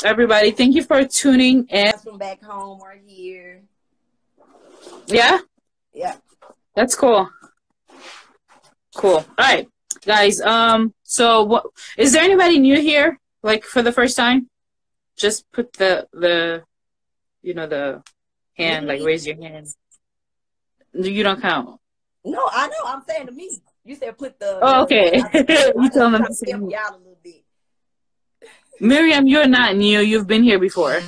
everybody. Thank you for tuning in. From back home or here. Yeah? Yeah. That's cool. Cool. All right, guys. So what is there anybody new here? Like for the first time? Just put the the hand, like raise your hand. You don't count. No, I know. I'm saying to me. You said put the. Oh, okay. You tell them to say help you out a little bit. Miriam, you're not new. You've been here before.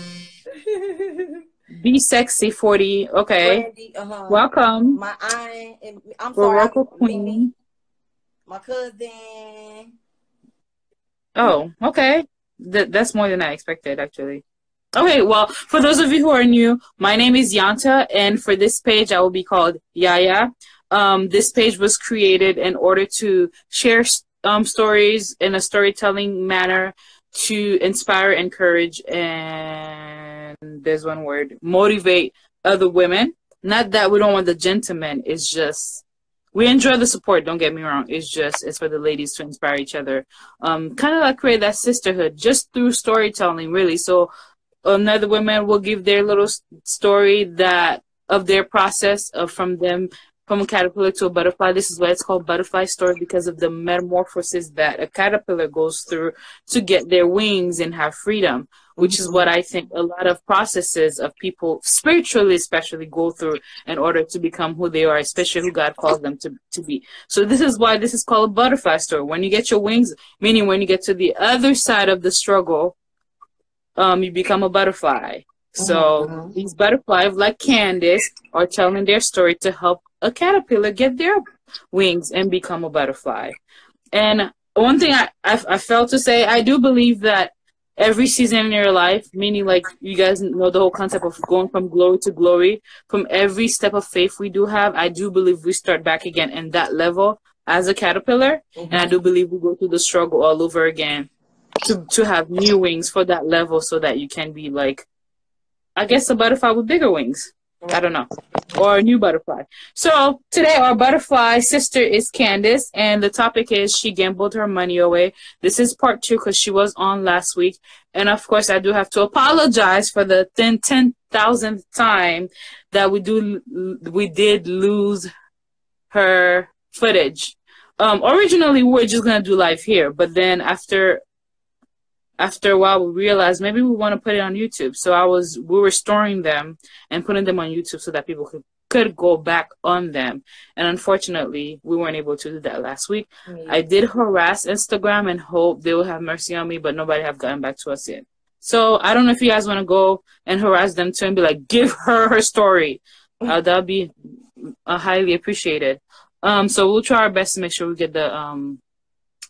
Be sexy 40. Okay. Brandy, Welcome. My aunt, and I'm sorry. sorry. Queen. My cousin. Oh, okay. That's more than I expected, actually. Okay, well, for those of you who are new, my name is Yanta, and for this page, I will be called Yaya. This page was created in order to share stories in a storytelling manner to inspire, encourage, and there's one word, motivate other women. Not that we don't want the gentlemen, it's just we enjoy the support, don't get me wrong. It's for the ladies to inspire each other. Kind of like create that sisterhood just through storytelling, really. So another women will give their little story that of their process of from a caterpillar to a butterfly. This is why it's called butterfly story, because of the metamorphosis that a caterpillar goes through to get their wings and have freedom, which is what I think a lot of processes of people spiritually especially go through in order to become who they are, especially who God calls them to be. So this is why this is called a butterfly story. When you get your wings, meaning when you get to the other side of the struggle, you become a butterfly. So these butterflies, like Candace, are telling their story to help a caterpillar get their wings and become a butterfly. And one thing I failed to say, I do believe that every season in your life, meaning like you guys know the whole concept of going from glory to glory, from every step of faith we do have, I do believe we start back again in that level as a caterpillar. And I do believe we go through the struggle all over again to have new wings for that level so that you can be like, I guess, a butterfly with bigger wings. I don't know. Or a new butterfly. So today our butterfly sister is Candace, and the topic is she gambled her money away. This is part 2 because she was on last week. And of course I do have to apologize for the 10,000th time that we did lose her footage. Originally we were just gonna do live here, but then after a while, we realized maybe we want to put it on YouTube. So we were storing them and putting them on YouTube so that people could go back on them. And unfortunately, we weren't able to do that last week. I did harass Instagram and hope they will have mercy on me, but nobody have gotten back to us yet. So I don't know if you guys want to go and harass them too and be like, give her story. That'll be highly appreciated. So we'll try our best to make sure we get the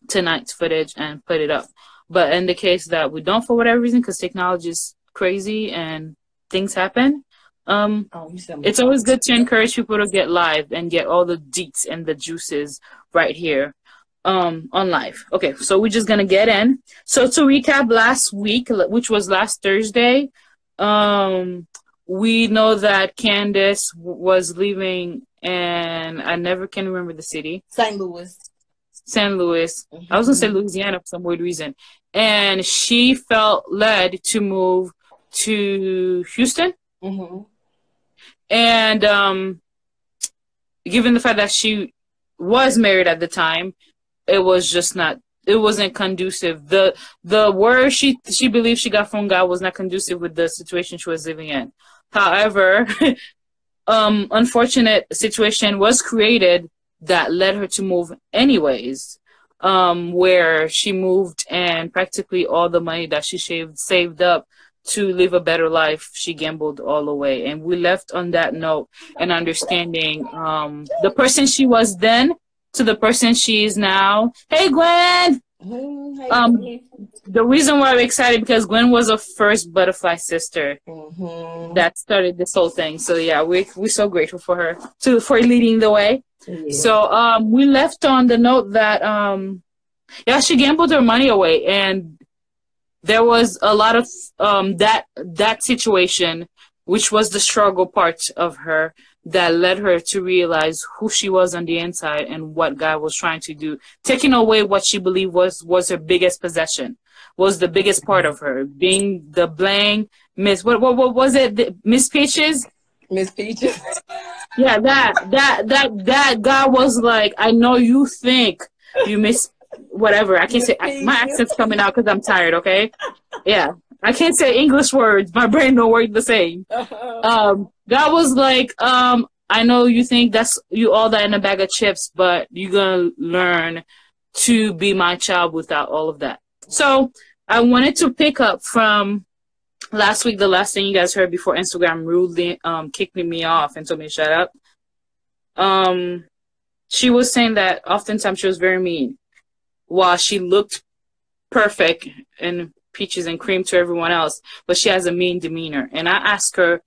tonight's footage and put it up. But in the case that we don't, for whatever reason, because technology is crazy and things happen, it's always good to encourage people to get live and get all the deets and the juices right here on live. Okay, so we're just going to get in. So to recap last week, which was last Thursday, we know that Candace was leaving, and I never can remember the city. St. Louis. I was going to say Louisiana for some weird reason. And she felt led to move to Houston. And given the fact that she was married at the time, it wasn't conducive. The word she believed she got from God was not conducive with the situation she was living in. However, unfortunate situation was created that led her to move anyways, where she moved and practically all the money that she saved up to live a better life, she gambled all away. And we left on that note and understanding the person she was then to the person she is now. Hey, Gwen! The reason why I'm excited because Gwen was a first butterfly sister that started this whole thing. So yeah, we're so grateful for her for leading the way. Yeah. So we left on the note that she gambled her money away, and there was a lot of that situation, which was the struggle part of her, that led her to realize who she was on the inside and what God was trying to do, taking away what she believed was her biggest possession. was the biggest part of her being the blank Miss. What was it? Miss Peaches. Miss Peaches. Yeah, that guy was like, I know you think you miss whatever. I can't Miss say my Peaches. accent's coming out because I'm tired. Okay, yeah, I can't say English words. My brain don't work the same. God was like, I know you think that's you all that in a bag of chips, but you're gonna learn to be my child without all of that. So I wanted to pick up from last week, the last thing you guys heard before Instagram rudely kicked me off and told me to shut up. She was saying that oftentimes she was very mean. While she looked perfect and peaches and cream to everyone else, but she has a mean demeanor. And I asked her,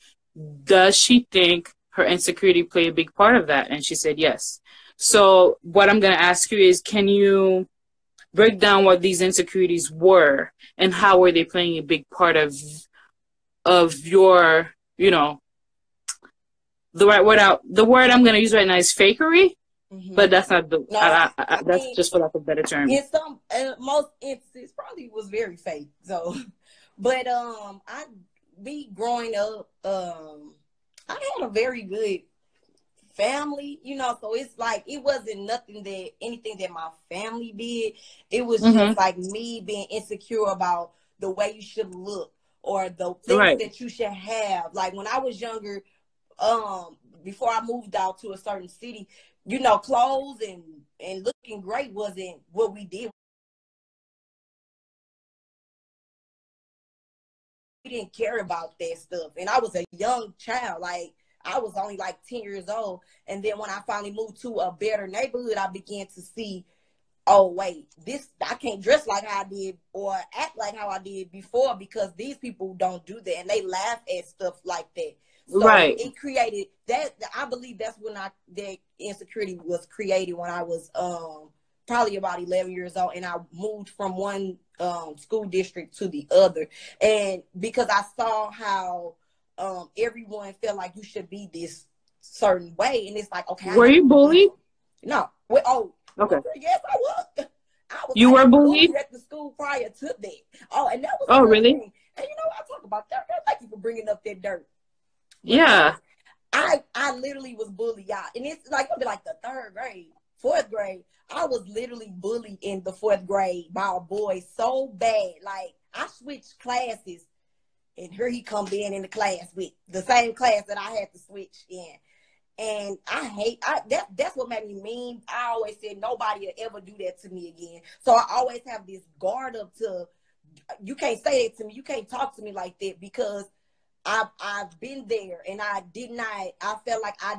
does she think her insecurity played a big part of that? And she said yes. So what I'm going to ask you is, can you break down what these insecurities were and how were they playing a big part of your, you know, the word I'm going to use right now is fakery, but that's not the, No, that's just for lack of a better term. in some most instances probably was very fake. So, but I be growing up, I had a very good family, you know, so it's like it wasn't anything that my family did. It was just like me being insecure about the way you should look or the things that you should have. Like when I was younger, before I moved out to a certain city, you know, clothes and looking great wasn't what we did. We didn't care about that stuff. And I was a young child, like I was only like 10 years old. And then when I finally moved to a better neighborhood, I began to see, oh wait, I can't dress like how I did or act like how I did before because these people don't do that and they laugh at stuff like that. So it created that. I believe that's when that insecurity was created when I was probably about 11 years old, and I moved from one school district to the other, and because I saw how everyone felt like you should be this certain way, and it's like, okay, were you bullied? No. Well, okay. Yes, I was. You were bullied at the school prior to that. Oh, and that was really thing. And you know, I talk about that. Thank you for bringing up that dirt. But yeah. I literally was bullied, y'all. And it's like, it'll be like the third grade, fourth grade. I was literally bullied in the fourth grade by a boy so bad. Like, I switched classes, and here he comes in the class with the same class that I had to switch in. And that's what made me mean. I always said nobody will ever do that to me again. So I always have this guard up to, you can't say that to me. You can't talk to me like that because I've been there, and I felt like I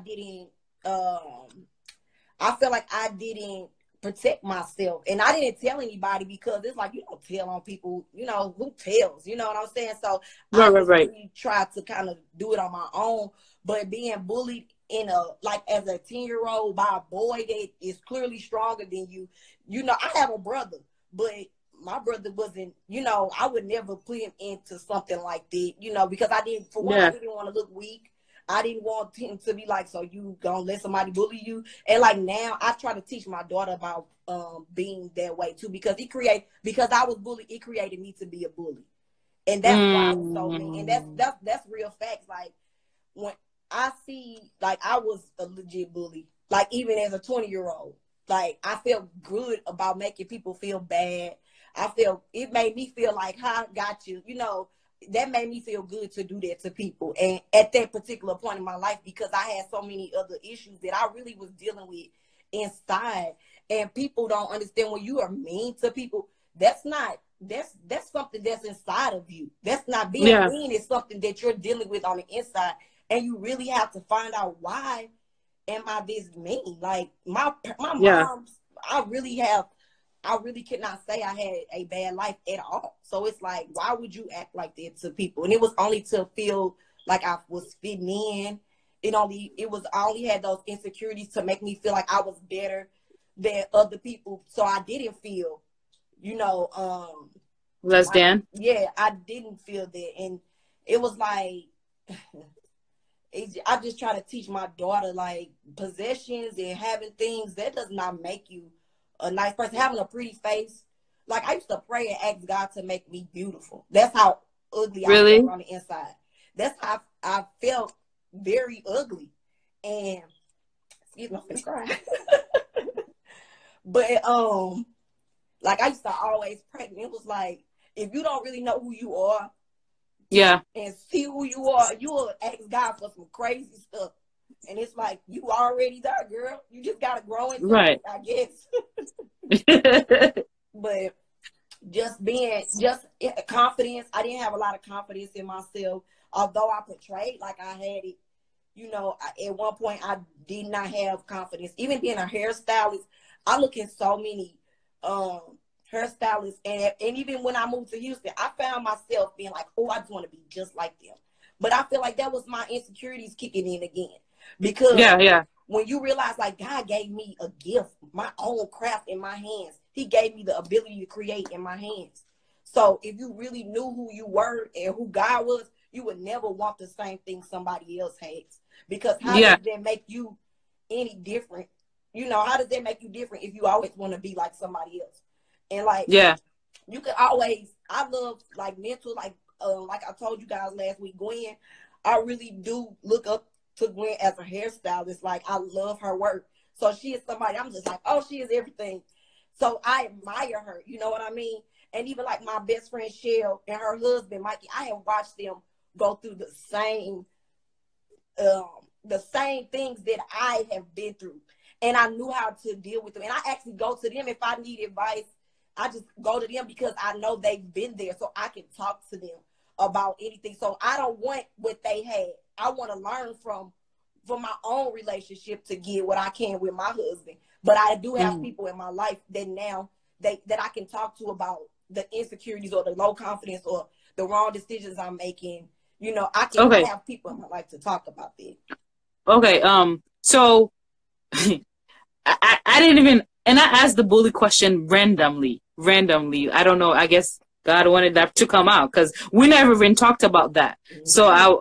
didn't protect myself, and I didn't tell anybody because it's like, you don't tell on people, you know, who tells, you know what I'm saying? So I really tried to kind of do it on my own, but being bullied as a 10-year-old by a boy that is clearly stronger than you, you know, I have a brother, but my brother wasn't, you know, I would never put him into something like that, you know, because I didn't want to look weak. I didn't want him to be like, so you gonna let somebody bully you? And like now, I try to teach my daughter about being that way too, because I was bullied, it created me to be a bully, and that's why I was so mean. And that's real facts. Like when I see, like I was a legit bully, like even as a 20-year-old, like I felt good about making people feel bad. It made me feel like, I got you, you know, that made me feel good to do that to people. And at that particular point in my life, because I had so many other issues that I really was dealing with inside, and people don't understand when you are mean to people, that's something that's inside of you. That's not being mean. It's something that you're dealing with on the inside. And you really have to find out, why am I this mean? Like my mom's, I really could not say I had a bad life at all. So it's like, why would you act like that to people? And it was only to feel like I was fitting in. I only had those insecurities to make me feel like I was better than other people. So I didn't feel, you know, less than. Yeah, I didn't feel that. And it was like, I just try to teach my daughter, like, possessions and having things, that does not make you a nice person. Having a pretty face, like I used to pray and ask God to make me beautiful. That's how ugly I Really? felt on the inside. That's how I felt, very ugly. And excuse me, I'm gonna cry. But like I used to always pray, and it was like, if you don't really know who you are, yeah, and see who you are, you will ask God for some crazy stuff. And it's like, you already there, girl. You just gotta grow into right. it, I guess. But just confidence. I didn't have a lot of confidence in myself, although I portrayed like I had it. At one point I did not have confidence. Even being a hairstylist, I look at so many hairstylists, and even when I moved to Houston, I found myself being like, oh, I just want to be just like them. But I feel like that was my insecurities kicking in again, because yeah. when you realize like God gave me a gift, my own craft in my hands, he gave me the ability to create in my hands. So if you really knew who you were and who God was, you would never want the same thing somebody else has. Because how Yeah. does that make you any different? How does that make you different if you always want to be like somebody else? And like, Yeah. you can always, I love like mental, like I told you guys last week, Gwen, I really do look up to Gwen as a hairstylist. Like, I love her work. So she is somebody, I'm just like, oh, she is everything. So I admire her, you know what I mean? And even like my best friend Shell and her husband Mikey, I have watched them go through the same things that I have been through. And I knew how to deal with them. And I actually go to them if I need advice. I just go to them because I know they've been there, so I can talk to them about anything. So I don't want what they had. I want to learn from my own relationship to get what I can with my husband. But I do have people in my life that now that I can talk to about the insecurities or the low confidence or the wrong decisions I'm making. I have people in my life to talk about that. Okay. So I didn't even, and I asked the bully question randomly. I don't know. I guess God wanted that to come out because we never even talked about that. So I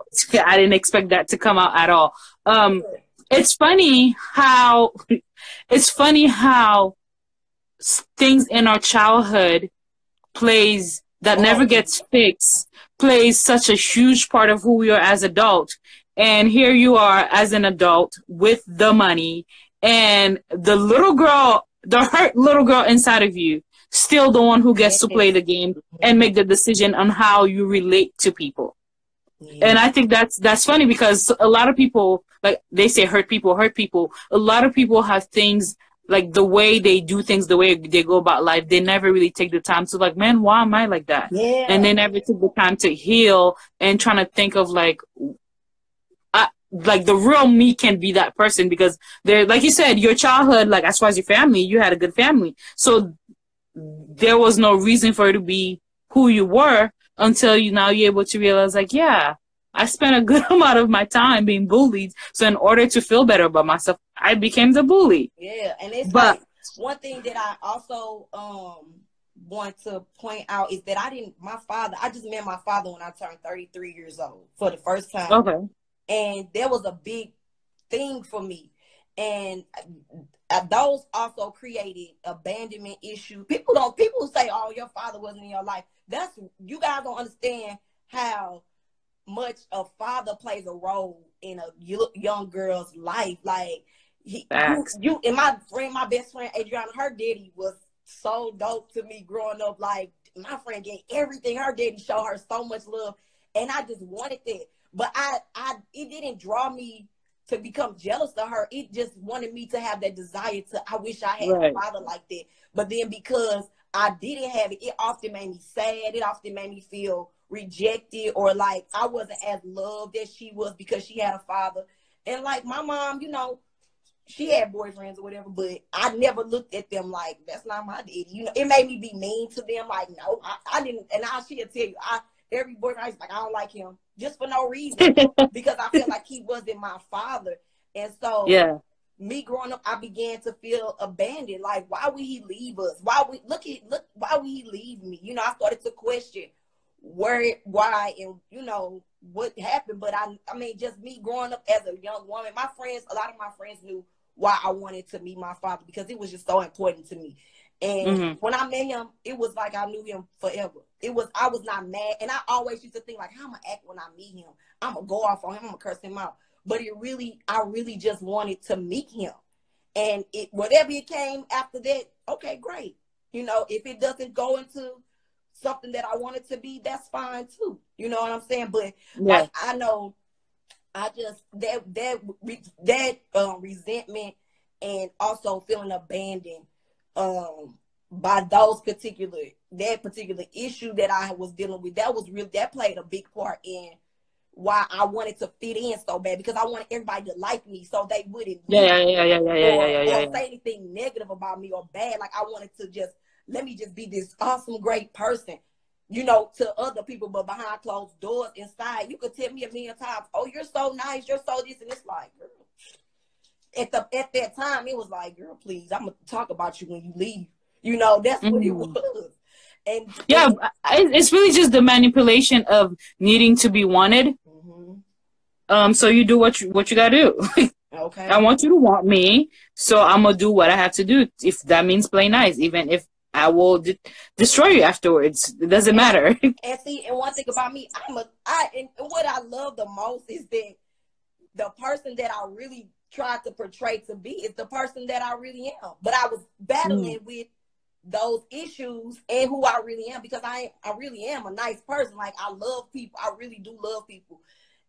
didn't expect that to come out at all. It's funny how things in our childhood that never gets fixed plays such a huge part of who we are as adults. And here you are as an adult with the money, and the hurt little girl inside of you, still the one who gets to play the game and make the decision on how you relate to people. And I think that's funny because a lot of people, like they say, hurt people. A lot of people have things like the way they do things, the way they go about life. They never really take the time to like, man, why am I like that? Yeah. And they never took the time to heal and trying to think of like the real me can be that person, because they're, like you said, your childhood, like as far as your family, you had a good family. So there was no reason for you to be who you were until you're able to realize like, yeah, I spent a good amount of my time being bullied. So in order to feel better about myself, I became the bully. Yeah. And it's like one thing that I also want to point out is that I just met my father when I turned 33 years old for the first time. Okay. And there was a big thing for me. And those also created abandonment issue. People say, oh, your father wasn't in your life. You guys don't understand how much a father plays a role in a young girl's life. Like and my best friend Adriana, her daddy was so dope to me growing up. Like, my friend gave everything. Her daddy showed her so much love, and I just wanted that. But it didn't draw me to become jealous of her. It just wanted me to have that desire I wish I had a father like that. But then because I didn't have it, it often made me sad. It often made me feel rejected, or like I wasn't as loved as she was because she had a father. And like my mom, she had boyfriends or whatever, but I never looked at them like, that's not my daddy. It made me be mean to them. Like, no, I didn't. And she'll tell you, every boyfriend, I was like, I don't like him just for no reason because I feel like he wasn't my father. And so me growing up, I began to feel abandoned. Like, why would he leave us? Why would he leave me? I started to question why, and what happened. But I mean, just me growing up as a young woman, a lot of my friends knew why I wanted to meet my father, because it was just so important to me. And when I met him, it was like I knew him forever. I was not mad. And I always used to think like, how am I act when I meet him? I'm going to go off on him. I'm going to curse him out. But I really just wanted to meet him. And whatever it came after that, okay, great. You know, if it doesn't go into something that I want it to be, that's fine too. You know what I'm saying? But like, I know I just, that resentment and also feeling abandoned by that particular issue that I was dealing with, that played a big part in why I wanted to fit in so bad, because I wanted everybody to like me so they wouldn't or say anything negative about me or bad. Like, I wanted to let me just be this awesome, great person, you know, to other people, but behind closed doors inside, you could tell me a million times, oh, you're so nice, you're so this, and it's like, girl. At that time, it was like, girl, please, I'm gonna talk about you when you leave. You know, that's what it was. And it's really just the manipulation of needing to be wanted. So you do what you gotta do. Okay. I want you to want me, so I'm gonna do what I have to do. If that means play nice, even if I will destroy you afterwards, it doesn't matter. And see, and one thing about me, and what I love the most is that the person that I really tried to portray to be is the person that I really am. But I was battling with those issues and who I really am, because I really am a nice person. Like, I love people. I really do love people.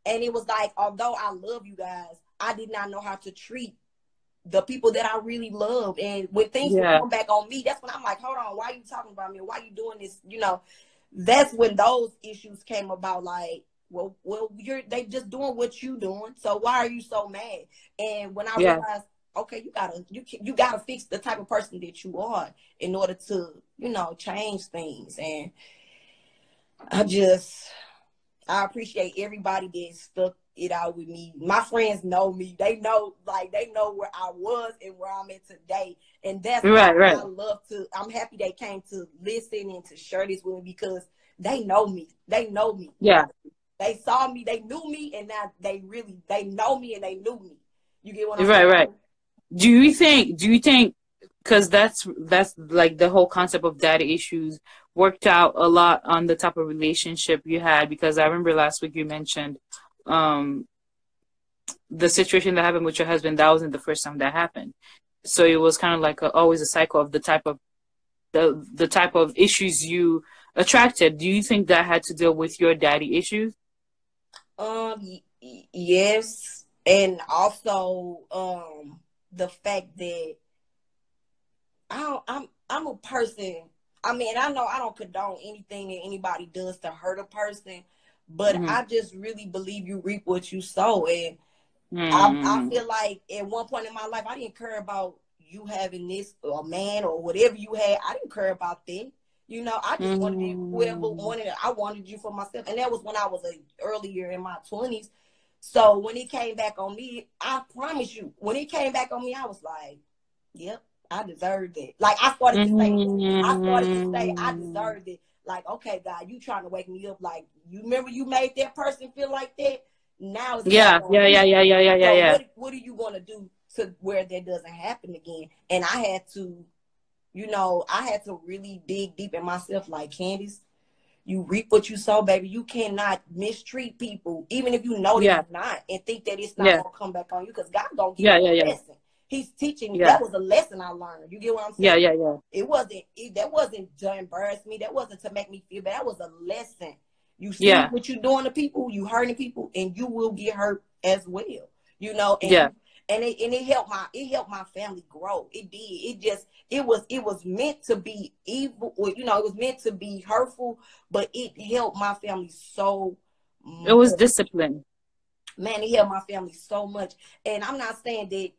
And it was like, although I love you guys, I did not know how to treat the people that I really love. And when things would come back on me, that's when I'm like, hold on, why are you talking about me? Why are you doing this? You know, that's when those issues came about. Like, well, they just doing what you doing, so why are you so mad? And when I realized, okay, you gotta fix the type of person that you are in order to, you know, change things. And I appreciate everybody that stuck it out with me. My friends know me. They know where I was and where I'm at today. And that's why I'm happy they came to listen and to share this with me, because they know me. They know me. Yeah. They saw me, they knew me, and now they know me and they knew me. You get what I'm saying? Right. Do you think, because that's like the whole concept of daddy issues worked out a lot on the type of relationship you had? Because I remember last week you mentioned the situation that happened with your husband. That wasn't the first time that happened. So it was kind of like always a cycle of the type of issues you attracted. Do you think that had to deal with your daddy issues? Yes. And also the fact that I'm a person. I mean, I know I don't condone anything that anybody does to hurt a person, but I just really believe you reap what you sow. And I feel like at one point in my life, I didn't care about you having this or man or whatever you had. I didn't care about that. You know, I just wanted you, whoever wanted it, I wanted you for myself. And that was when I was earlier in my 20s. So when it came back on me, I promise you, when it came back on me, I was like, yep, I deserved it. Like, I started to say, I deserved it. Like, okay, God, you trying to wake me up. Like, you remember you made that person feel like that? Now it's yeah. What are you going to do to where that doesn't happen again? And I had to, you know, really dig deep in myself. Like, Candace, you reap what you sow, baby. You cannot mistreat people, even if you know they're not, and think that it's not going to come back on you, because God going to give you a lesson. He's teaching me. That was a lesson I learned. You get what I'm saying? Yeah. That wasn't to embarrass me. That wasn't to make me feel bad. That was a lesson. You see what you're doing to people, you hurting people, and you will get hurt as well. You know, and it helped my family grow. It did. It was meant to be evil, or, you know, it was meant to be hurtful, but it helped my family so much. It was discipline. Man, it helped my family so much. And I'm not saying that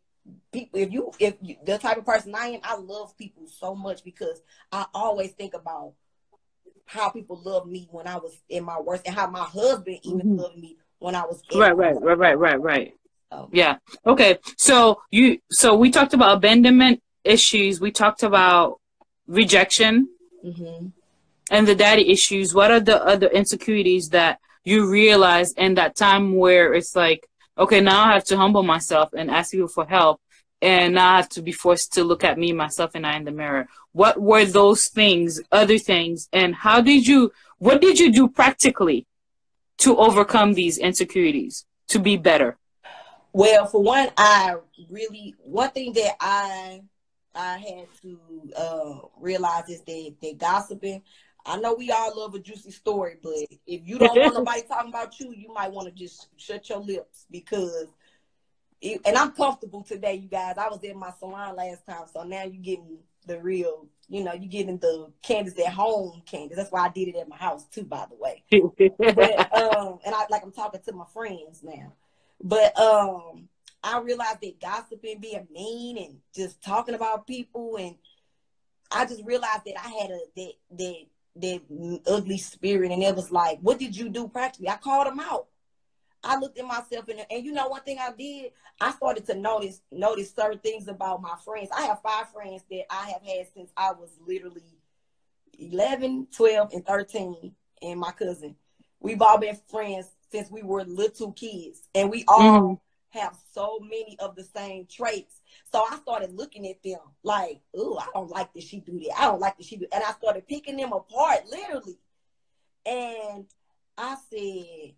people, if you the type of person I am, I love people so much, because I always think about how people loved me when I was in my worst, and how my husband even loved me when I was right. Yeah. Okay. So we talked about abandonment issues. We talked about rejection and the daddy issues. What are the other insecurities that you realize in that time where it's like, okay, now I have to humble myself and ask you for help? and not have to be forced to look at me, myself, and I in the mirror. What were those things, other things, and what did you do practically to overcome these insecurities, to be better? Well, for one, one thing that I had to realize is that gossiping. I know we all love a juicy story, but if you don't want nobody talking about you, you might want to just shut your lips because. And I'm comfortable today, you guys. I was in my salon last time, so now you're getting the real, you're getting the Candace at home Candace. That's why I did it at my house too, by the way. But and I'm talking to my friends now. But I realized that gossiping, being mean, and just talking about people, and I just realized that I had that ugly spirit, and it was like, what did you do practically? I called them out. I looked at myself and one thing I did, I started to notice certain things about my friends. I have 5 friends that I have had since I was literally 11, 12, and 13, and my cousin. We've all been friends since we were little kids, and we all have so many of the same traits. So I started looking at them like, ooh, I don't like that she do that. I don't like that she do. And I started picking them apart, literally. And I said,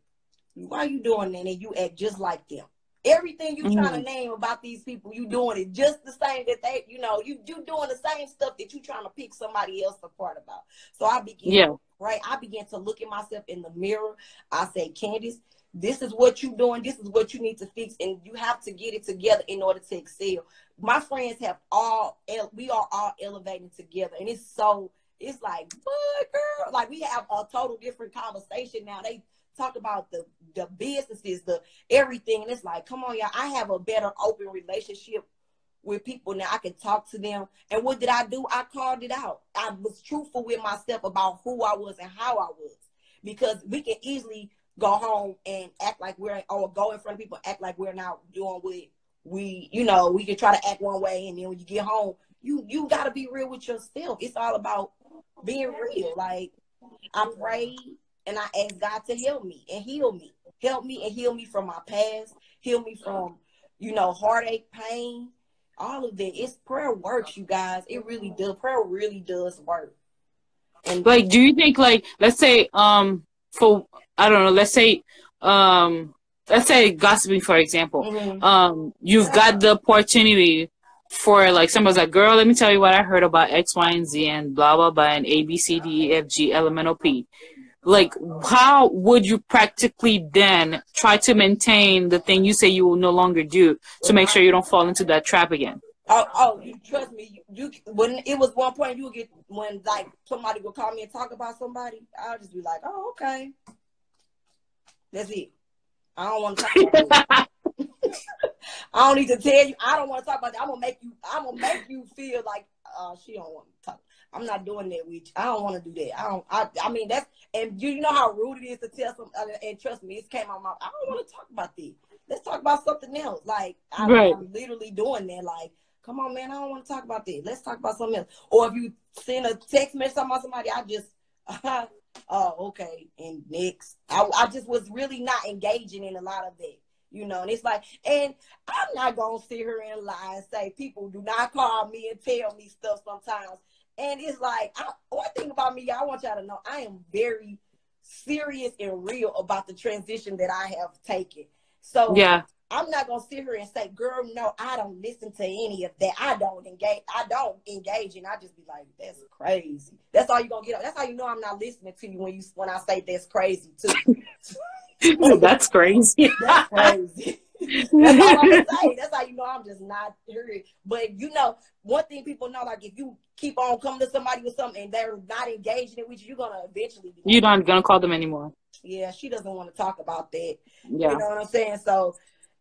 why are you doing that? And you act just like them. Everything you trying to name about these people, you doing it just the same that they, you doing the same stuff that you trying to pick somebody else apart about. So I began, I began to look at myself in the mirror. I said, Candace, this is what you're doing. This is what you need to fix. And you have to get it together in order to excel. My friends we are all elevating together. And it's like, what, girl? Like, we have a total different conversation now. They talk about the businesses, the everything. And it's like, come on, y'all. I have a better open relationship with people now. I can talk to them. And what did I do? I called it out. I was truthful with myself about who I was and how I was. Because we can easily go home and act like or go in front of people, act like we're not doing what we can try to act one way. And then when you get home, you got to be real with yourself. It's all about being real. Like, I prayed and I asked God to help me and heal me. Help me and heal me from my past. Heal me from, heartache, pain, all of that. It's prayer works, you guys. It really does. Prayer really does work. And like, do you think, like, let's say, for, I don't know, let's say gossiping, for example, you've got the opportunity for, like, somebody's like, girl, let me tell you what I heard about X, Y, and Z and blah, blah, blah, and A, B, C, D, E, F, G, L, M, N, O, P. Like, how would you practically then try to maintain the thing you say you will no longer do to make sure you don't fall into that trap again? Oh, you trust me. You when it was one point you would get when like somebody would call me and talk about somebody, I'll just be like, oh, okay, that's it. I don't want to talk about that. I don't need to tell you. I don't want to talk about that. I'm gonna make you feel like she don't want to talk. I'm not doing that with you. I don't want to do that. I mean that's, and you know how rude it is to tell some, and trust me, it came out my mouth. I don't want to talk about this. Let's talk about something else. Like I'm literally doing that. Like, come on, man, I don't want to talk about that. Let's talk about something else. Or if you send a text message about somebody, I just oh, okay, and next. I just was really not engaging in a lot of that. And it's like, and I'm not going to sit here and lie and say people do not call me and tell me stuff sometimes. And it's like, one thing about me, I want y'all to know, I am very serious and real about the transition that I have taken. So I'm not going to sit here and say, girl, no, I don't listen to any of that. I don't engage. And I just be like, that's crazy. That's all you're going to get. That's how you know I'm not listening to you when I say that's crazy too. That's crazy. That's crazy. That's all I'm gonna say. That's how you know I'm just not hearing. But one thing people know, like, if you keep on coming to somebody with something and they're not engaging it with you, you're gonna eventually be like, you're not gonna call them anymore. Yeah, she doesn't want to talk about that. Yeah. You know what I'm saying? So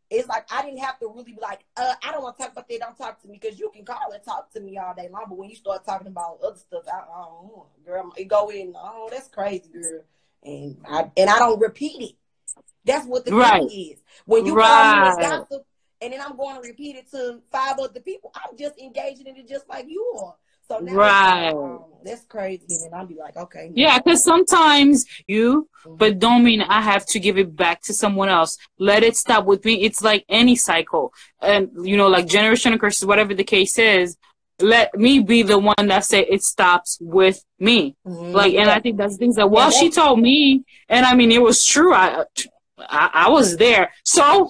it's like I didn't have to really be like, I don't want to talk about that. Don't talk to me, because you can call and talk to me all day long. But when you start talking about other stuff, girl, it go in. Oh, that's crazy, girl. And I don't repeat it. That's what the thing is. When you call me a gossip, and then I'm going to repeat it to 5 other people, I'm just engaging in it just like you are. So now it's Right. that's crazy. And I'll be like, okay, Yeah, because sometimes but mm-hmm. don't mean I have to give it back to someone else. Let it stop with me. It's like any cycle. And, like generational curses, whatever the case is, let me be the one that say it stops with me. Like, and Yeah. I think that's things that, Yeah, well, she told me, and I mean, it was true. I was there. So.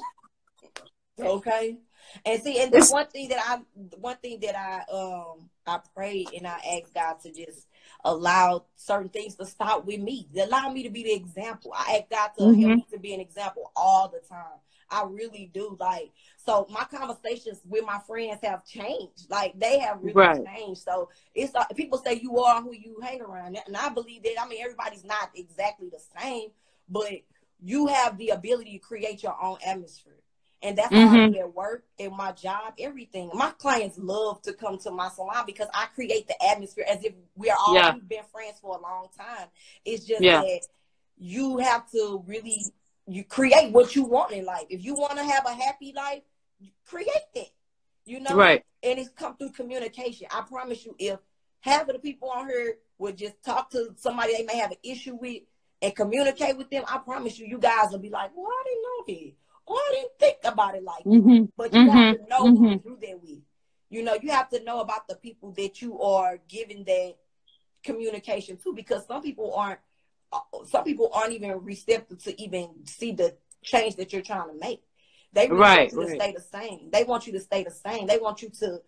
okay. And see, and then one thing that I prayed and I asked God to just allow certain things to stop with me. Allow me to be the example. I ask God to help Mm-hmm. me to be an example all the time. I really do. Like, so my conversations with my friends have changed. Like, they have really Right. changed. So it's people say you are who you hang around, and I believe that. I mean, everybody's not exactly the same, but you have the ability to create your own atmosphere. And that's how I Mm-hmm. be at work, in my job, everything. My clients love to come to my salon because I create the atmosphere as if Yeah. we've been friends for a long time. It's just Yeah. that you have to really create what you want in life. If you want to have a happy life, create it. Right. And it's come through communication. I promise you, if half of the people on here would just talk to somebody they may have an issue with and communicate with them, I promise you, you guys will be like, well, I didn't know that. Oh, I didn't think about it like that. Mm-hmm. But you have to Mm-hmm. know who Mm-hmm. to do that with. You have to know about the people that you are giving that communication to, because some people aren't even receptive to even see the change that you're trying to make. They really Right. want you to Right. stay the same. They want you to stay the same. They want you to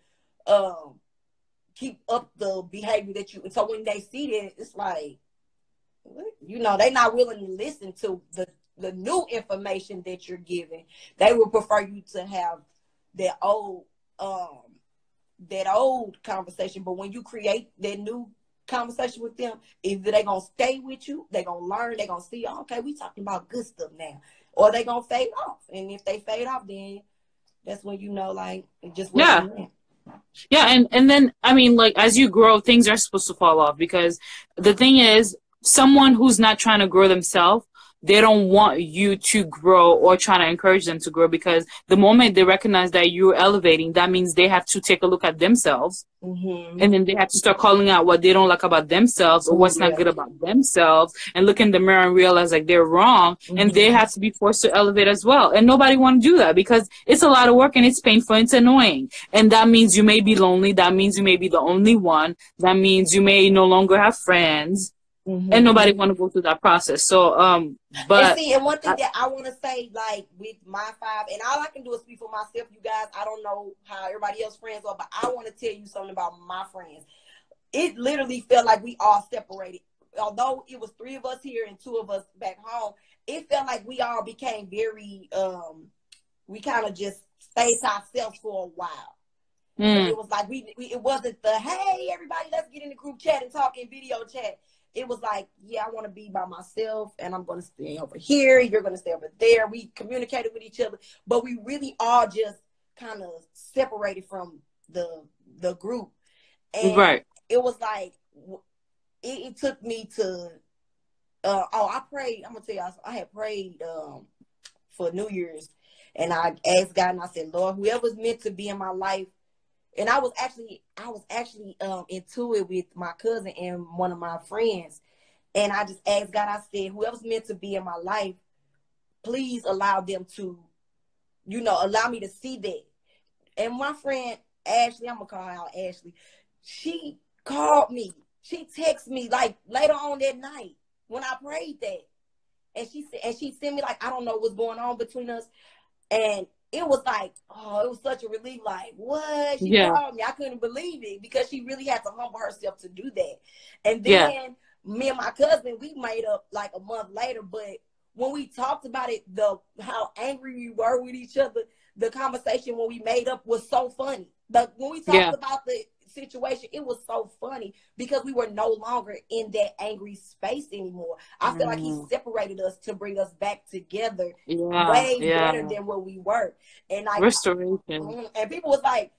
keep up the behavior that you. So when they see that, it's like, they're not willing to listen to the new information that you're giving. They would prefer you to have that old conversation. But when you create that new conversation with them, either they're gonna stay with you, they're gonna learn, they're gonna see, oh, okay, we talking about good stuff now, or they're gonna fade off. And if they fade off, then that's when like it just wasn't meant. Yeah, and then I mean, like, as you grow, things are supposed to fall off, because the thing is, someone who's not trying to grow themselves, they don't want you to grow or trying to encourage them to grow, because the moment they recognize that you're elevating, that means they have to take a look at themselves. Mm-hmm. And then they have to start calling out what they don't like about themselves, or what's not good about themselves, and look in the mirror and realize like they're wrong. Mm-hmm. And they have to be forced to elevate as well. And nobody want to do that, because it's a lot of work and it's painful and it's annoying. And that means you may be lonely. That means you may be the only one. That means you may no longer have friends. Mm-hmm. And nobody want to go through that process. So, but and one thing that I want to say, like with my 5, and all I can do is speak for myself, you guys. I don't know how everybody else friends are, but I want to tell you something about my friends. It literally felt like we all separated. Although it was 3 of us here and 2 of us back home, it felt like we all became very, we kind of just stayed to ourselves for a while. And it was like, it wasn't the, hey, everybody, let's get in the group chat and talk in video chat. It was like, yeah, I want to be by myself, and I'm going to stay over here. You're going to stay over there. We communicated with each other, but we really all just kind of separated from the group. And it was like, it took me to, I prayed. I'm going to tell you, I had prayed for New Year's, and I asked God, and I said, Lord, whoever's meant to be in my life. And I was actually into it with my cousin and one of my friends. And I just asked God, I said, whoever's meant to be in my life, please allow them to, allow me to see that. And my friend, Ashley, I'm going to call her out Ashley, she called me. She texted me like later on that night when I prayed that. And she sent me like, I don't know what's going on between us. And it was like, oh, it was such a relief. Like, what? She called me. I couldn't believe it, because she really had to humble herself to do that. And then me and my cousin, we made up like a month later. But when we talked about it, how angry we were with each other, the conversation when we made up was so funny. But when we talked about the situation, it was so funny, because we were no longer in that angry space anymore. I feel like he separated us to bring us back together way better than what we were. And like restoration. And people was like,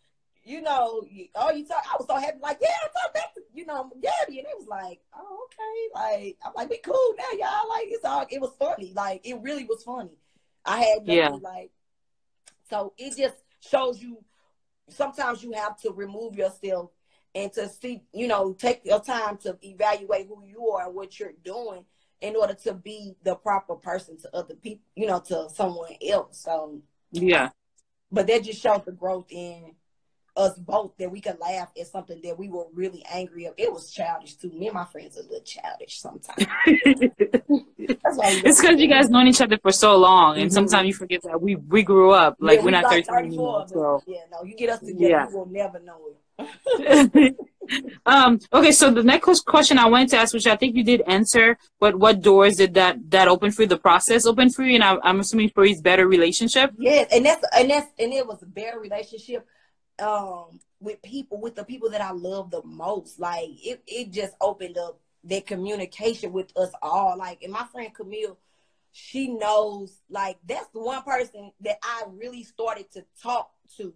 you talk. I was so happy, like, yeah, I talk back to Gabby, and it was like, oh, okay, like I'm like, we cool now, y'all. Like it was funny, like it really was funny. I had nothing like, so it just shows you. Sometimes you have to remove yourself and to see, you know, take your time to evaluate who you are and what you're doing in order to be the proper person to other people, you know, to someone else. So yeah. But that just shows the growth in us both, that we could laugh at something that we were really angry of. It was childish too. Me and my friends are a little childish sometimes. That's why we It's because you guys known each other for so long, and sometimes you forget that we grew up. Like, yeah, we're we not like 13 anymore. 34, but So yeah, no, you get us together, yeah. you will never know it. Okay, so the next question I wanted to ask, which I think you did answer, but what doors did that open for you? The process open for you, and I'm assuming for his better relationship. Yes, and it was a better relationship with the people that I love the most. Like it just opened up that communication with us all. Like, and my friend Camille, she knows, like, that's the one person that I really started to talk to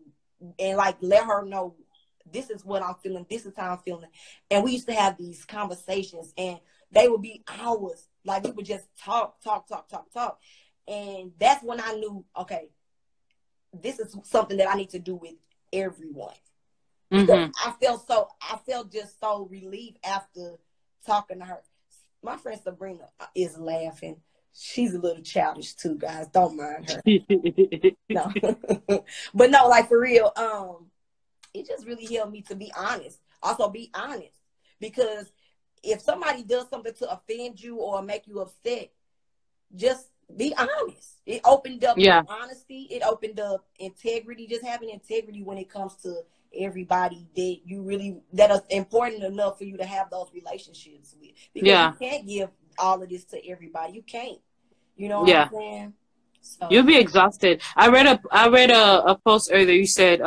and like let her know this is what I'm feeling, this is how I'm feeling. And we used to have these conversations, and they would be hours. Like, we would just talk. And that's when I knew, okay, this is something that I need to do with everyone. Because I felt just so relieved after talking to her. My friend Sabrina is laughing. She's a little childish too, guys. Don't mind her. No. But no, like, for real, it just really helped me to be honest. Also be honest. Because if somebody does something to offend you or make you upset, just be honest. It opened up honesty. It opened up integrity, just having integrity when it comes to everybody that is important enough for you to have those relationships with. Because you can't give all of this to everybody. You can't. You know what I'm saying? So You'll be exhausted. I read a post earlier. You said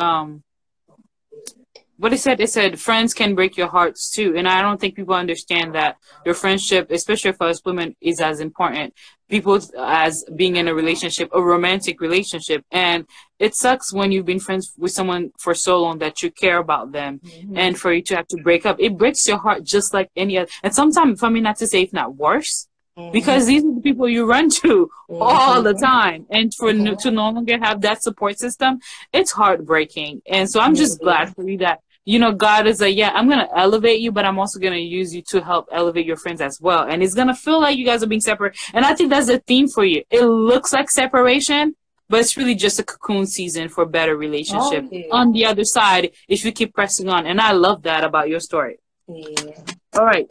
what it said. It said friends can break your hearts too, and I don't think people understand that your friendship, especially for us women, is as important. People as being in a relationship, a romantic relationship, and it sucks when you've been friends with someone for so long that you care about them, and for you to have to break up, it breaks your heart just like any other. And sometimes, for me, not to say if not worse, because these are the people you run to all the time, and to no longer have that support system, it's heartbreaking. And so I'm just glad for you that, you know, God is like, yeah, I'm going to elevate you, but I'm also going to use you to help elevate your friends as well. And it's going to feel like you guys are being separate. And I think that's the theme for you. It looks like separation, but it's really just a cocoon season for better relationship. On the other side, if you keep pressing on. And I love that about your story. Yeah. All right.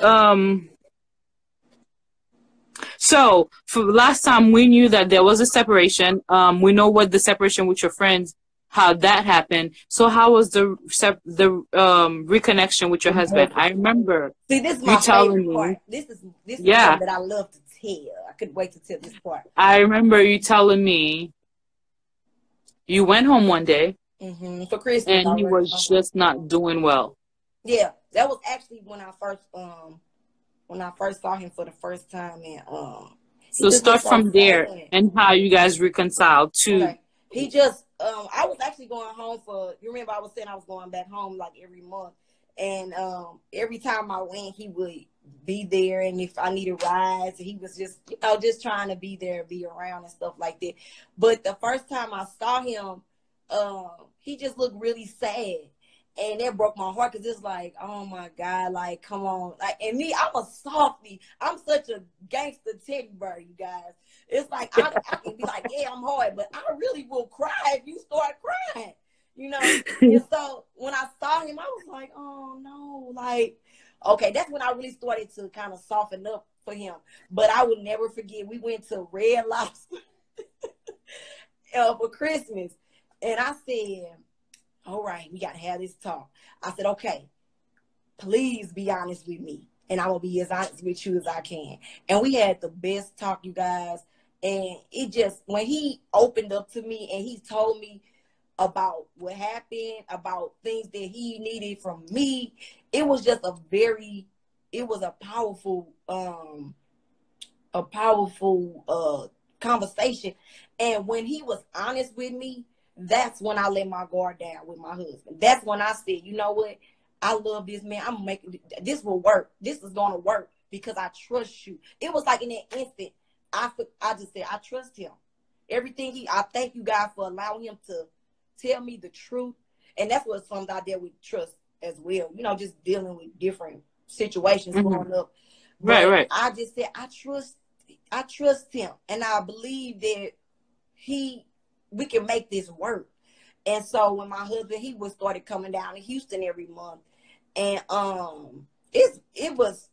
So for last time we knew that there was a separation. We know what the separation with your friends, how that happened. So how was the reconnection with your husband? I remember. See, this is my favorite part. This is something that I love to tell. I couldn't wait to tell this part. I remember you telling me you went home one day for Christmas, and he was just not doing well. Yeah, that was actually when I first saw him for the first time, and so start from there and how you guys reconciled too. Okay. He just I was actually going home for, you remember I was saying I was going back home like every month, and every time I went he would be there, and if I needed rides, he was just, you know, just trying to be there, be around and stuff like that. But the first time I saw him, he just looked really sad. And that broke my heart, because it's like, oh my God, like, come on. Like, and me, I'm a softie. I'm such a gangster teddy bear, you guys. It's like, I can be like, yeah, I'm hard, but I really will cry if you start crying, you know? And so when I saw him, I was like, oh no, like, okay, that's when I really started to kind of soften up for him. But I would never forget, we went to Red Lobster for Christmas. And I said, all right, we got to have this talk. I said, okay, please be honest with me, and I will be as honest with you as I can. And we had the best talk, you guys. And it just, when he opened up to me and he told me about what happened, about things that he needed from me, it was just it was a powerful conversation. And when he was honest with me, that's when I let my guard down with my husband. That's when I said, you know what? I love this man. I'm making this will work. This is going to work because I trust you. It was like in that instant, I just said, I trust him. Everything I thank you, God, for allowing him to tell me the truth. And that's what something I did with trust. as well. You know, just dealing with different situations growing up. Right, But right. I just said I trust him, and I believe that we can make this work. And so when my husband, he was started coming down to Houston every month, and it was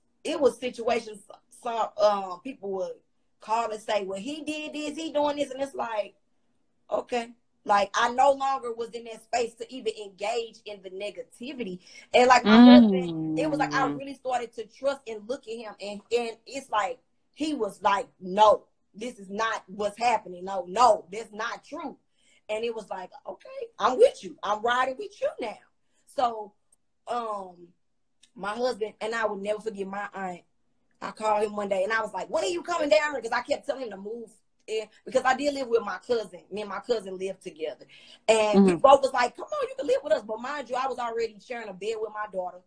situations. Some people would call and say, well, he did this, he doing this, and it's like, okay. Like, I no longer was in that space to even engage in the negativity. And like my husband, it was like I really started to trust and look at him, and it's like he was like, no, this is not what's happening. No, that's not true. And it was like, okay, I'm with you. I'm riding with you now. So my husband, and I would never forget my aunt. I called him one day and I was like, when are you coming down here? Because I kept telling him to move in, because I did live with my cousin. Me and my cousin lived together. And we both was like, come on, you can live with us. But mind you, I was already sharing a bed with my daughter.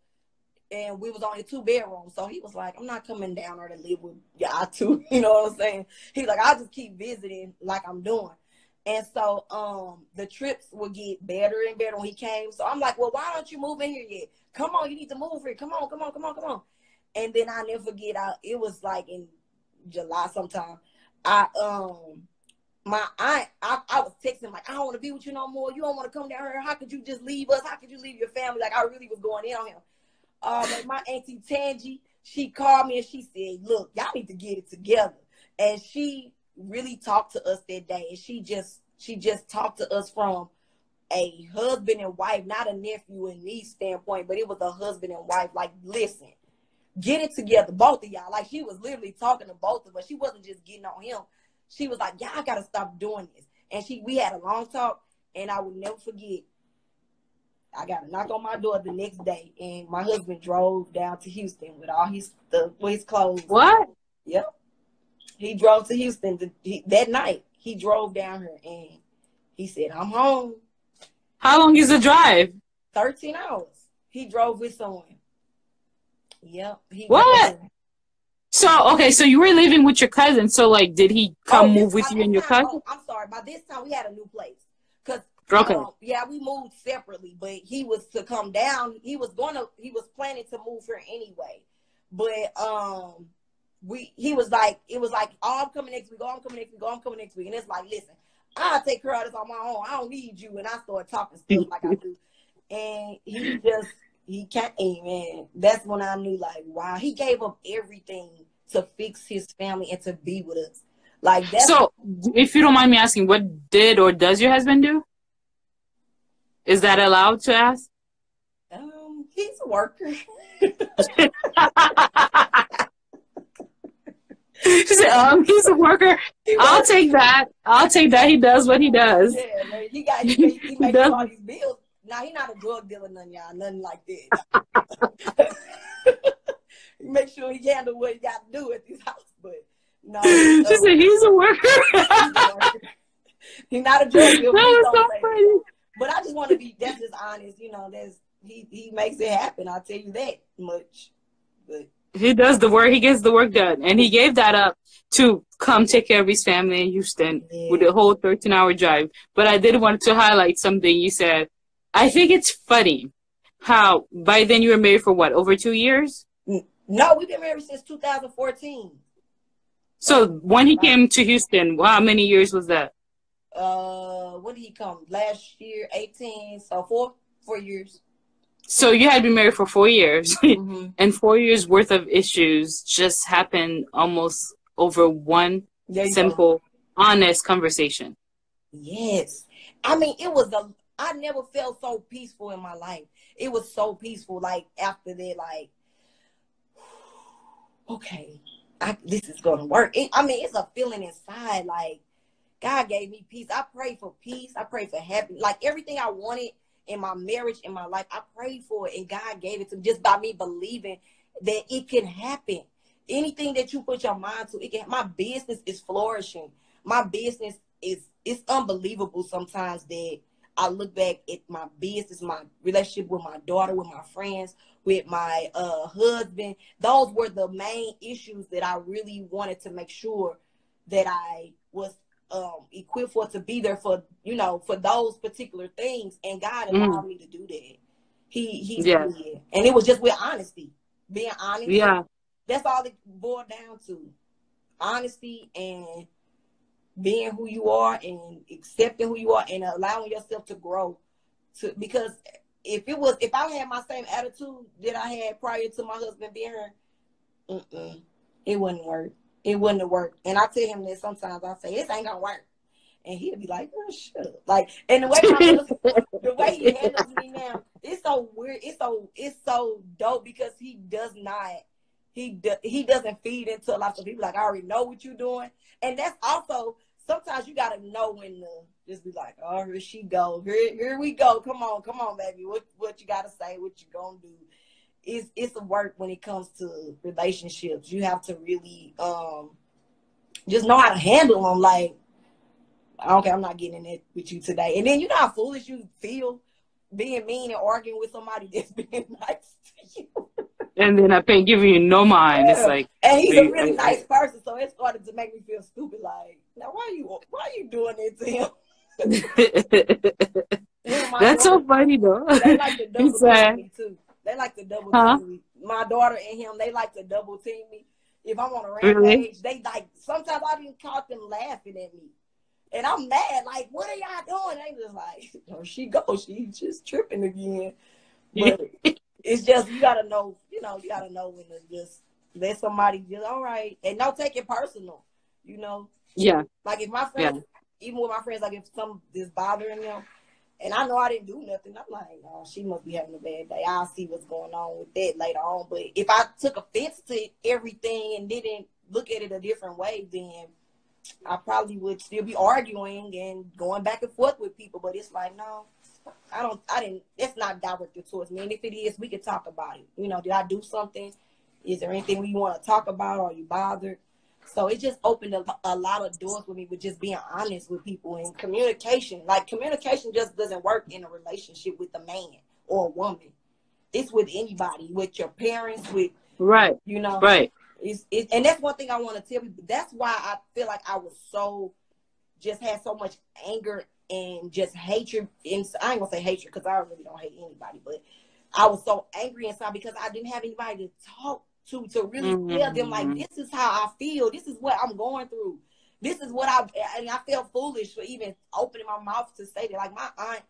And we was only 2 bedrooms. So he was like, I'm not coming down there to live with y'all two. You know what I'm saying? He's like, I'll just keep visiting like I'm doing. And so the trips would get better and better when he came. So I'm like, well, why don't you move in here yet? Come on, you need to move here. Come on. And then I never forget, it was like in July sometime. My aunt, I was texting like, I don't want to be with you no more. You don't want to come down here. How could you just leave us? How could you leave your family? Like, I really was going in on him. But my auntie Tangi, she called me and she said, look, y'all need to get it together. And she really talked to us that day. And she just talked to us from a husband and wife, not a nephew and niece standpoint, but it was a husband and wife. Like, listen, get it together, both of y'all. Like, she was literally talking to both of us. She wasn't just getting on him. She was like, y'all gotta stop doing this. And we had a long talk, and I will never forget. I got a knock on my door the next day, and my husband drove down to Houston with all his stuff, with his clothes. What? Yep. He drove to Houston that night. He drove down here, and he said, I'm home. How long is the drive? 13 hours. He drove with someone. Yep. What? So, okay, so you were living with your cousin. So, like, did he come move with you and your cousin? I'm sorry. By this time, we had a new place. Because, yeah, we moved separately. But he was to come down. He was planning to move here anyway. But it was like, oh, I'm coming next week. I'm coming next week. And it's like, listen, I'll take care of this on my own. I don't need you. And I started talking stuff like I do. And he can't, man. That's when I knew, like, wow, he gave up everything to fix his family and to be with us. Like that. So, if you don't mind me asking, what did or does your husband do? Is that allowed to ask? He's a worker. She said, he's a worker. I'll take that. He does what he does. Yeah, man. He makes all these bills. Now, he's not a drug dealer, nothing like that. Make sure he handle what he got to do at this house, but no. She said he's a worker. He's not a drug dealer. That was so funny. But I just want to be that's just honest, he makes it happen. I'll tell you that much. But he does the work. He gets the work done, and he gave that up to come take care of his family in Houston with the whole 13-hour drive. But I did want to highlight something you said. I think it's funny how by then you were married for what, over 2 years? No, we've been married since 2014. So when he came to Houston, how many years was that? When did he come? Last year, 18. So 4 years. So you had been married for 4 years, and 4 years worth of issues just happened almost over one simple, honest conversation. Yes. I mean, I never felt so peaceful in my life. It was so peaceful. Like, after that, like, okay, this is going to work. It's a feeling inside. Like, God gave me peace. I pray for peace. I pray for happiness. Like, everything I wanted in my marriage, in my life, I prayed for it, and God gave it to me just by me believing that it can happen. Anything that you put your mind to, my business is flourishing. My business it's unbelievable sometimes that I look back at my business, my relationship with my daughter, with my friends, with my husband. Those were the main issues that I really wanted to make sure that I was equipped for, to be there for, for those particular things. And God allowed me to do that. He Yeah. did. And it was just with honesty. Being honest. Yeah. That's all it boiled down to. Honesty and being who you are and accepting who you are and allowing yourself to grow. Because if I had my same attitude that I had prior to my husband being here, it wouldn't work. It wouldn't have worked. And I tell him that sometimes. I say, this ain't gonna work. And he'll be like, oh, shut up. Like, and the way the way he handles me now, it's so weird. It's so dope because he doesn't feed into a lot of people. Like, I already know what you're doing. And that's also, sometimes you gotta know when to just be like, oh, here she go. Here we go. Come on, baby. What you gotta say, what you gonna do. It's a work when it comes to relationships. You have to really just know how to handle them. Like, okay, I'm not getting in it with you today. And then you know how foolish you feel being mean and arguing with somebody that's being nice to you. And then I can't give you no mind. It's like, and he's a really nice person, so it started to make me feel stupid. Like, now why are you doing it to him? That's so funny though. They like to double team me too. They like to double team me. My daughter and him, they like to double team me. If I'm on a rampage, they like, sometimes I even caught them laughing at me. And I'm mad, like, what are y'all doing? They just like, there she goes, she's just tripping again. But it's just, you gotta know when to just let somebody just, all right, and don't take it personal, Yeah. Like if my friends, even with my friends, like if something is bothering them, and I know I didn't do nothing, I'm like, oh, she must be having a bad day. I'll see what's going on with that later on. But if I took offense to everything and didn't look at it a different way, then I probably would still be arguing and going back and forth with people. But it's like, no, it's not directed towards me. And if it is, we can talk about it. Did I do something? Is there anything you want to talk about? Or are you bothered? So it just opened a lot of doors with me with just being honest with people and communication. Like, communication just doesn't work in a relationship with a man or a woman. It's with anybody, with your parents, with, right. Right. And that's one thing I want to tell people. That's why I feel like I was had so much anger and just hatred. And I ain't gonna say hatred because I really don't hate anybody, but I was so angry inside because I didn't have anybody to talk to really tell them, like, this is how I feel. This is what I'm going through. This is what I felt foolish for even opening my mouth to say that. Like, my aunt,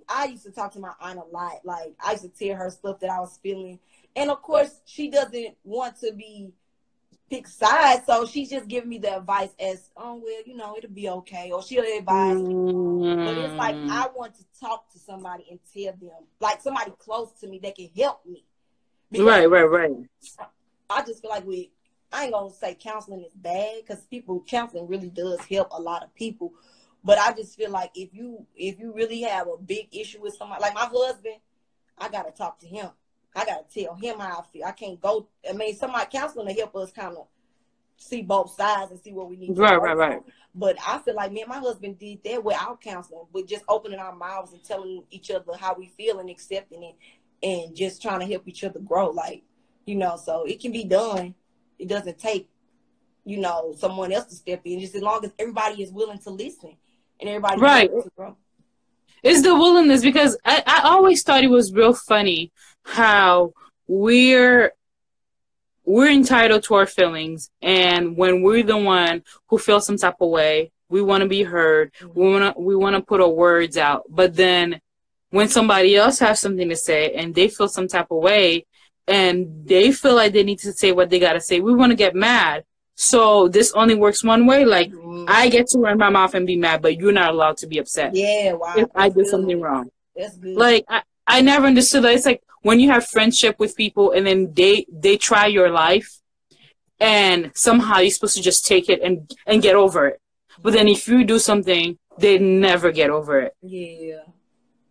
I used to talk to my aunt a lot. Like, I used to tell her stuff that I was feeling. And of course, she doesn't want to be pick sides, so she's just giving me the advice as, oh, well, it'll be okay, or she'll advise me. But it's like, I want to talk to somebody and tell them, like somebody close to me that can help me. Right. I just feel like I ain't gonna say counseling is bad, because counseling really does help a lot of people. But I just feel like if you really have a big issue with somebody, like my husband, I gotta talk to him. I gotta tell him how I feel. I can't go. I mean, somebody counseling to help us kind of see both sides and see what we need to do. Right. But I feel like me and my husband did that without counseling, with just opening our mouths and telling each other how we feel and accepting it, and just trying to help each other grow. Like, so it can be done. It doesn't take, someone else to step in, just as long as everybody is willing to listen and everybody willing to grow. It's the willingness, because I always thought it was real funny how we're entitled to our feelings, and when we're the one who feels some type of way, we want to be heard. We want to put our words out. But then when somebody else has something to say and they feel some type of way and they feel like they need to say what they got to say, we want to get mad. So this only works one way. Like, I get to run my mouth and be mad, but you're not allowed to be upset. Yeah, wow. If I did something wrong. That's good. Like, I never understood that. It's like when you have friendship with people and then they try your life, and somehow you're supposed to just take it and get over it. But then if you do something, they never get over it. Yeah.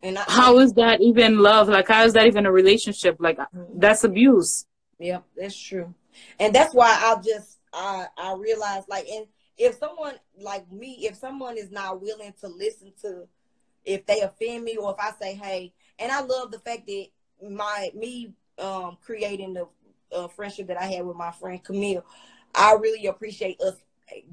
And how is that even love? Like, how is that even a relationship? Like, that's abuse. Yep, that's true. And that's why I realize, like, and if someone like me, if someone is not willing to listen to, if they offend me, or if I say, hey, and I love the fact that me creating the friendship that I had with my friend Camille, I really appreciate us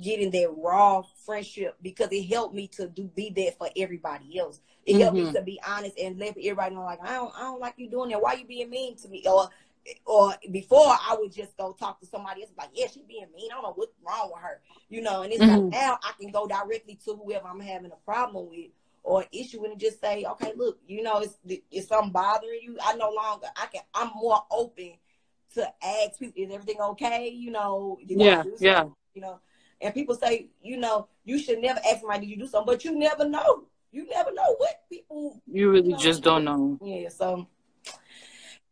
getting that raw friendship, because it helped me to be there for everybody else. It helped me to be honest and let everybody know, like, I don't like you doing that. Why you being mean to me? Or before, I would just go talk to somebody else, like, yeah, she being mean. I don't know what's wrong with her, you know. And it's like, now I can go directly to whoever I'm having a problem with or issue and just say, okay, look, you know, it's something bothering you. I'm more open to ask people, is everything okay? You know, did I do something? You know, and people say, you know, you should never ask somebody, did you do something? But you never know. You never know what people. You really just don't know. Yeah, so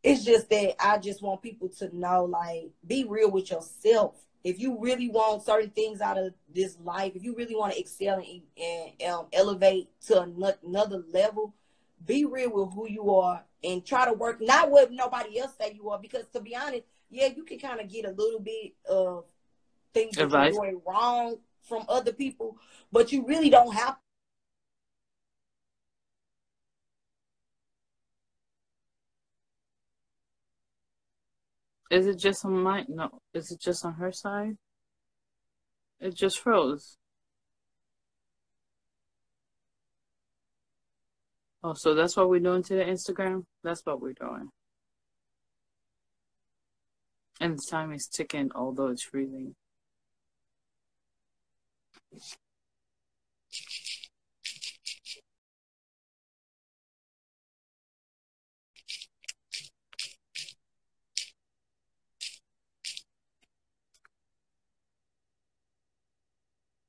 it's just that I just want people to know, like, be real with yourself. If you really want certain things out of this life, if you really want to excel and elevate to another level, be real with who you are and try to work, not what nobody else say you are. Because to be honest, yeah, you can kind of get a little bit of things that you're doing wrong from other people, but you really don't have to. Is it just on my, no, is it just on her side? It just froze. Oh, so that's what we're doing to the Instagram? That's what we're doing. And the time is ticking, although it's freezing.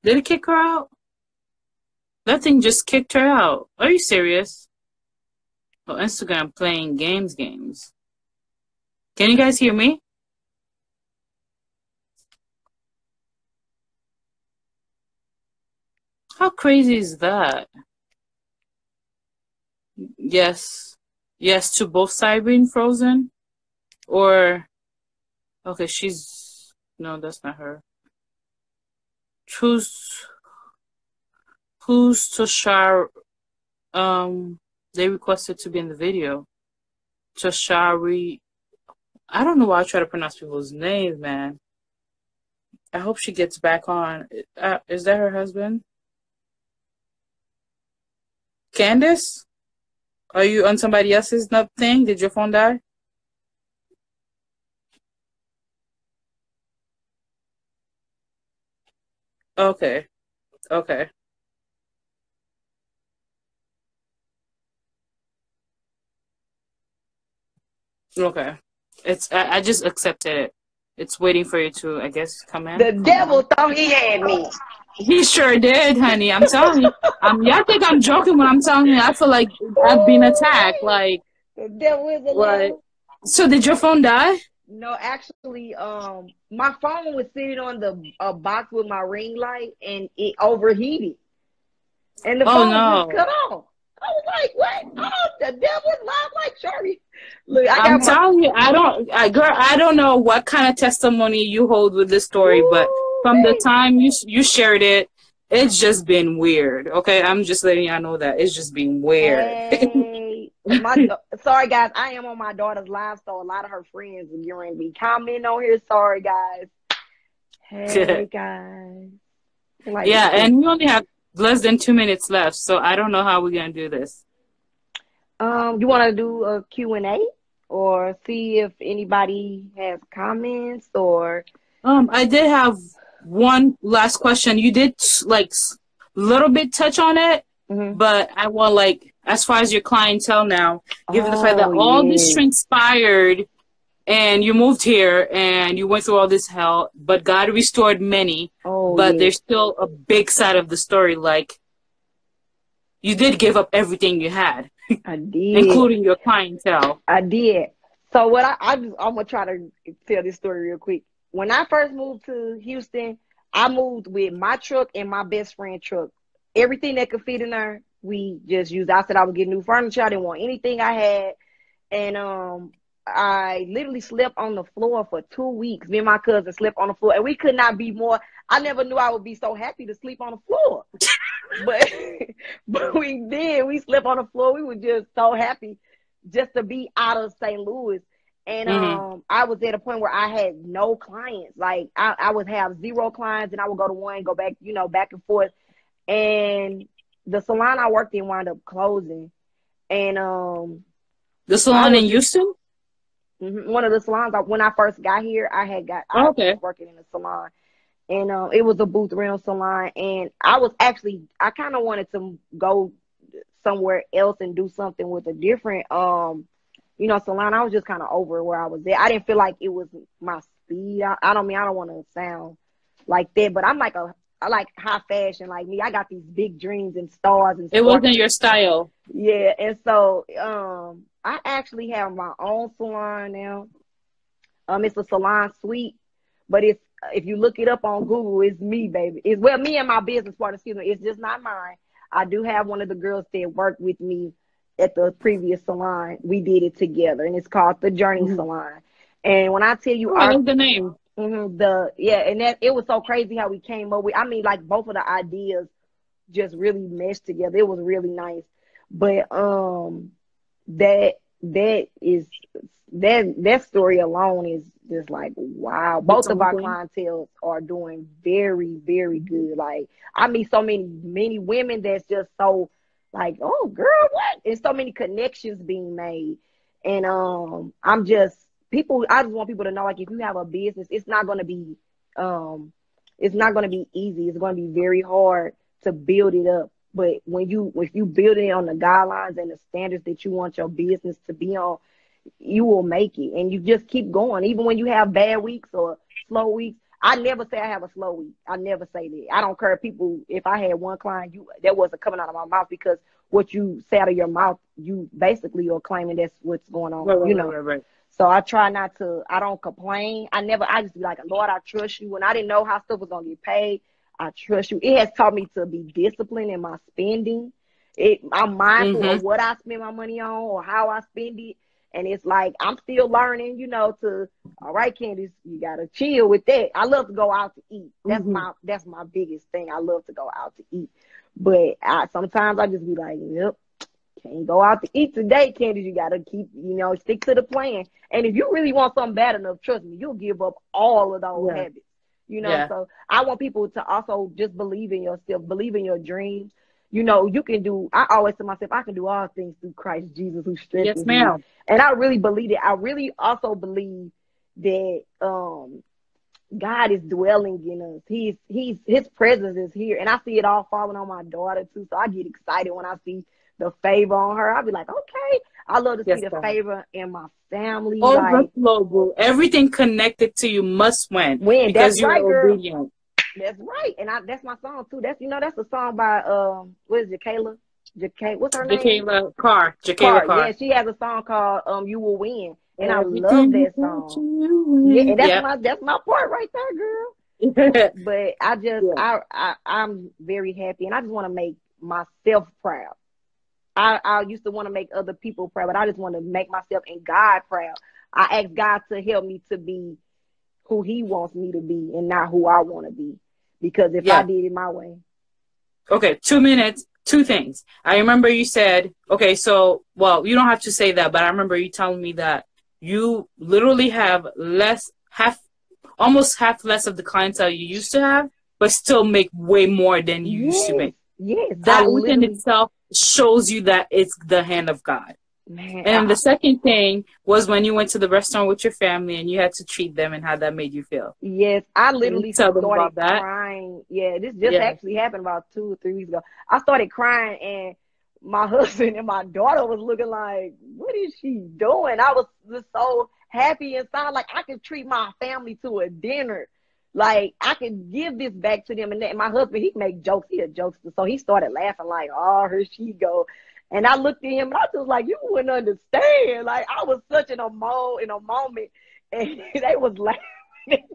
Did it kick her out? That thing just kicked her out. Are you serious? Oh, Instagram playing games. Can you guys hear me? How crazy is that? Yes. Yes to both sides being frozen? Or, okay, she's, no, that's not her. Who's to share, they requested to be in the video. Toshari, I don't know why I try to pronounce people's names, man. I hope she gets back on. Is that her husband? Candace? Are you on somebody else's thing? Did your phone die? Okay. Okay. Okay. I just accepted it. It's waiting for you to, I guess, come in. The devil thought he had me. He sure did, honey. I'm telling you. Y'all think I'm joking when I'm telling you I feel like I've been attacked. Like, the devil is alive. So did your phone die? No, actually, my phone was sitting on the box with my ring light, and it overheated, and the phone just cut off. I was like, "What? Oh, the devil's live like Sherry." Look, I'm telling you, I don't know what kind of testimony you hold with this story, but from the time you shared it, it's just been weird. Okay, I'm just letting y'all know that it's just been weird. Hey, sorry guys, I am on my daughter's live, so a lot of her friends are going to be commenting on here. Sorry guys. Hey guys. Like, yeah, and we only have less than 2 minutes left, so I don't know how we're gonna do this. You want to do a Q&A or see if anybody has comments or? I did have one last question. You did like little bit touch on it, but I want, like, as far as your clientele now, given the fact that all this transpired and you moved here and you went through all this hell, but God restored many, but there's still a big side of the story. Like, you did give up everything you had. I did. Including your clientele. I did. So what I'm going to try to tell this story real quick. When I first moved to Houston, I moved with my truck and my best friend truck. Everything that could fit in there, we just used. I said I would get new furniture. I didn't want anything I had. And I literally slept on the floor for 2 weeks. Me and my cousin slept on the floor. And we could not be more. I never knew I would be so happy to sleep on the floor. but we did. We slept on the floor. We were just so happy just to be out of St. Louis. And I was at a point where I had no clients. Like I would have 0 clients, and I would go to one, go back, you know, back and forth. And the salon I worked in wound up closing. And the salon in Houston? One of the salons. When I first got here, I was working in a salon. And it was a booth rental salon. And I kind of wanted to go somewhere else and do something with a different you know, salon. I was just kind of over where I was at. I didn't feel like it was my speed. I don't want to sound like that, but I like high fashion. Like me, I got these big dreams and stars and it wasn't your style. Yeah. And so I actually have my own salon now. It's a salon suite, but if you look it up on Google, it's me, baby. It's me and my business partner, excuse me. It's just not mine. I do have one of the girls that worked with me at the previous salon. We did it together, and it's called the Journey Salon. And when I tell you, I love the name. And that it was so crazy how we came up with. I mean, like both of the ideas just really meshed together. It was really nice. But that story alone is just like, wow. Both of our clientele are doing very, very good. Like I meet so many women that's just so like, oh girl, what? And so many connections being made. And I just want people to know, like, if you have a business, it's not gonna be easy. It's gonna be very hard to build it up. But if you build it on the guidelines and the standards that you want your business to be on, you will make it. And you just keep going. Even when you have bad weeks or slow weeks. I never say I have a slow week. I never say that. I don't care if I had one client, that wasn't coming out of my mouth, because what you say out of your mouth, you basically are claiming that's what's going on. Right. So I try I don't complain. I just be like, Lord, I trust you. When I didn't know how stuff was going to get paid, I trust you. It has taught me to be disciplined in my spending. I'm mindful of what I spend my money on or how I spend it. And it's like, I'm still learning, all right, Candice, you got to chill with that. I love to go out to eat. That's my biggest thing. I love to go out to eat. But sometimes I just be like, yep, can't go out to eat today, Candice. You got to keep, stick to the plan. And if you really want something bad enough, trust me, you'll give up all of those habits. So I want people to also just believe in yourself, believe in your dreams. You can do, I always tell myself, I can do all things through Christ Jesus who strengthens me. And I really believe it. I really also believe that God is dwelling in us. His presence is here. And I see it all falling on my daughter too. So I get excited when I see the favor on her. I'll be like, okay. I love to see the favor in my family. Overflow, everything connected to you must win. Because you're obedient. That's right. And that's my song too. That's a song by what is it, Kayla? What's her name? Jacayla Carr. Yeah, she has a song called You Will Win. And I love that song. Yeah, and that's my part right there, girl. But I'm very happy, and I just want to make myself proud. I used to want to make other people proud, but I just want to make myself and God proud. I ask God to help me to be who He wants me to be and not who I want to be. Because if I did it my way. Okay, 2 minutes, 2 things. I remember you said, okay, so, well, you don't have to say that, but I remember you telling me that you literally have almost half less of the clientele you used to have, but still make way more than you used to make. Yes. That within itself shows you that it's the hand of God. Man, and the second thing was when you went to the restaurant with your family and you had to treat them, and how that made you feel. Yes, I literally started crying. Yeah, this just actually happened about 2 or 3 weeks ago. I started crying, and my husband and my daughter was looking like, what is she doing? I was just so happy inside, like I could treat my family to a dinner. Like I could give this back to them. And my husband, he make jokes. He a jokester. So he started laughing like, oh, here she go. And I looked at him and I was like, you wouldn't understand. Like I was such in a moment, and they was laughing.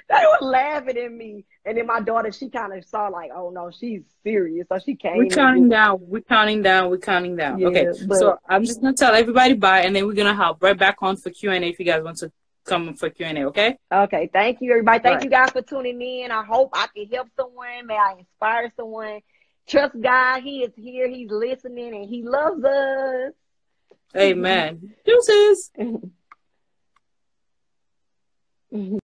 They were laughing at me. And then my daughter, she kind of saw like, oh no, she's serious. So she came. We're counting down. Yeah, okay. So I'm just going to tell everybody bye, and then we're going to hop right back on for Q&A if you guys want to come for Q&A, okay? Okay. Thank you, everybody. Thank you guys for tuning in. I hope I can help someone. May I inspire someone. Trust God. He is here. He's listening, and He loves us. Amen. Deuces. Mhm.